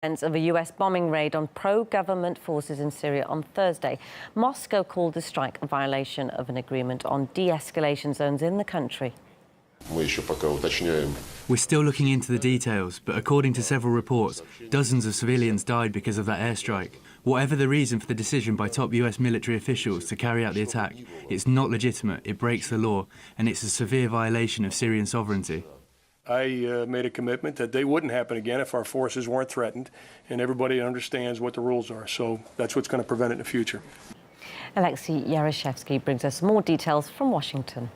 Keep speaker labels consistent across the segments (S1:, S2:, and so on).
S1: Of a US bombing raid on pro-government forces in Syria on Thursday. Moscow called the strike a violation of an agreement on de-escalation zones in the country.
S2: We're still looking into the details, but according to several reports, dozens of civilians died because of that airstrike. Whatever the reason for the decision by top US military officials to carry out the attack, it's not legitimate, it breaks the law, and it's a severe violation of Syrian sovereignty.
S3: I made a commitment that they wouldn't happen again if our forces weren't threatened, and everybody understands what the rules are. So that's what's going to prevent it in the future.
S1: Alexei Yaroshevsky brings us more details from Washington.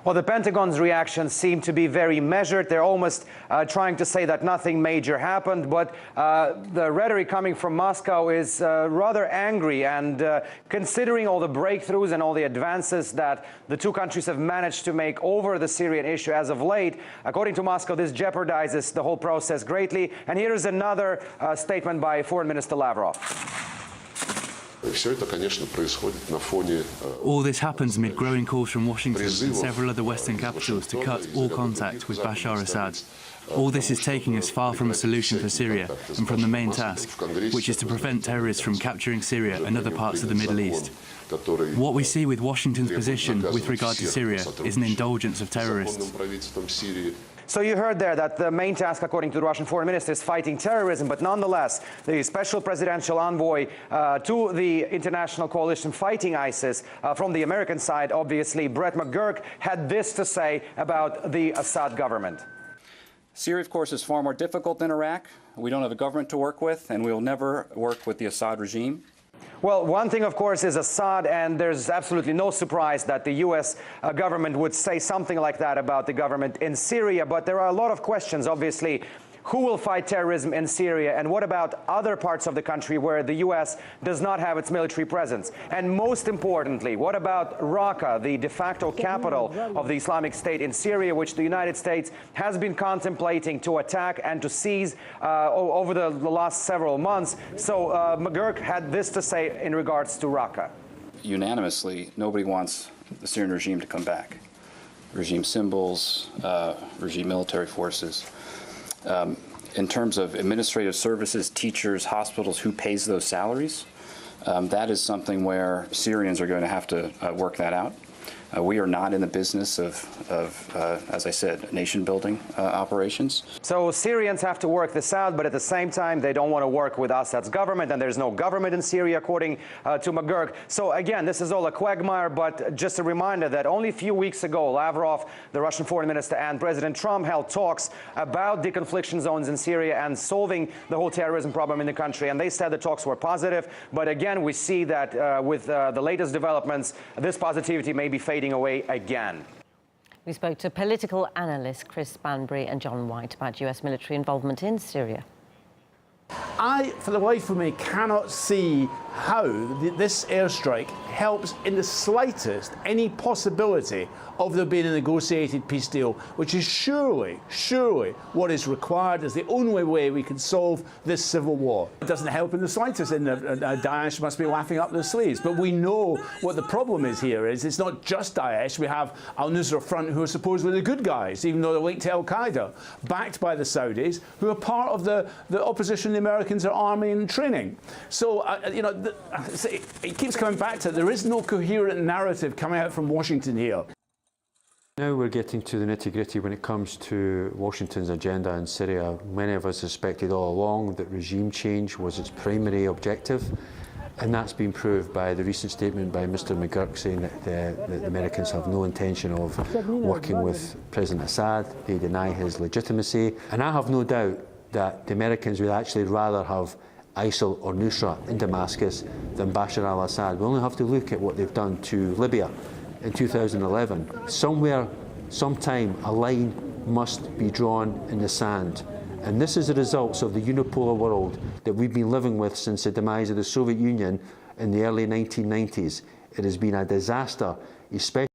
S4: Well, the Pentagon's reactions seem to be very measured. They're almost trying to say that nothing major happened, but the rhetoric coming from Moscow is rather angry. And considering all the breakthroughs and all the advances that the two countries have managed to make over the Syrian issue as of late, according to Moscow, this jeopardizes the whole process greatly. And here is another statement by Foreign Minister Lavrov.
S2: All this happens amid growing calls from Washington and several other Western capitals to cut all contact with Bashar Assad. All this is taking us far from a solution for Syria and from the main task, which is to prevent terrorists from capturing Syria and other parts of the Middle East. What we see with Washington's position with regard to Syria is an indulgence of terrorists.
S4: So you heard there that the main task, according to the Russian foreign minister, is fighting terrorism. But nonetheless, the special presidential envoy to the international coalition fighting ISIS from the American side, obviously, Brett McGurk, had this to say about the Assad government.
S5: Syria, of course, is far more difficult than Iraq. We don't have a government to work with, and we will never work with the Assad regime.
S4: Well, one thing, of course, is Assad, and there's absolutely no surprise that the U.S. government would say something like that about the government in Syria. But there are a lot of questions, obviously. Who will fight terrorism in Syria? And what about other parts of the country where the U.S. does not have its military presence? And most importantly, what about Raqqa, the de facto capital of the Islamic State in Syria, which the United States has been contemplating to attack and to seize over the last several months? So McGurk had this to say in regards to Raqqa.
S5: Unanimously, nobody wants the Syrian regime to come back. Regime symbols, regime military forces. In terms of administrative services, teachers, hospitals, who pays those salaries, that is something where Syrians are going to have to work that out. We are not in the business of as I said, nation-building operations. So
S4: Syrians have to work this out, but at the same time, they don't want to work with Assad's government, and there's no government in Syria, according to McGurk. So again, this is all a quagmire, but just a reminder that only a few weeks ago, Lavrov, the Russian foreign minister, and President Trump held talks about deconfliction zones in Syria and solving the whole terrorism problem in the country, and they said the talks were positive. But again, we see that with the latest developments, this positivity may be fading away again.
S1: We spoke to political analysts Chris Banbury and John White about US military involvement in Syria.
S6: I, for the life of me, cannot see how this airstrike helps in the slightest any possibility of there being a negotiated peace deal, which is surely what is required as the only way we can solve this civil war. It doesn't help in the slightest, and Daesh must be laughing up their sleeves. But we know what the problem is here is it's not just Daesh. We have al-Nusra Front, who are supposedly the good guys, even though they're linked to al-Qaeda, backed by the Saudis, who are part of the opposition the Americans are arming and training. So, you know, it keeps coming back to it. There is no coherent narrative coming out from Washington here.
S7: Now we're getting to the nitty-gritty when it comes to Washington's agenda in Syria. Many of us suspected all along that regime change was its primary objective, and that's been proved by the recent statement by Mr. McGurk saying that the Americans have no intention of working with President Assad. They deny his legitimacy, and I have no doubt that the Americans would actually rather have ISIL or Nusra in Damascus than Bashar al-Assad. We only have to look at what they've done to Libya in 2011. Somewhere, sometime, a line must be drawn in the sand. And this is the results of the unipolar world that we've been living with since the demise of the Soviet Union in the early 1990s. It has been a disaster, especially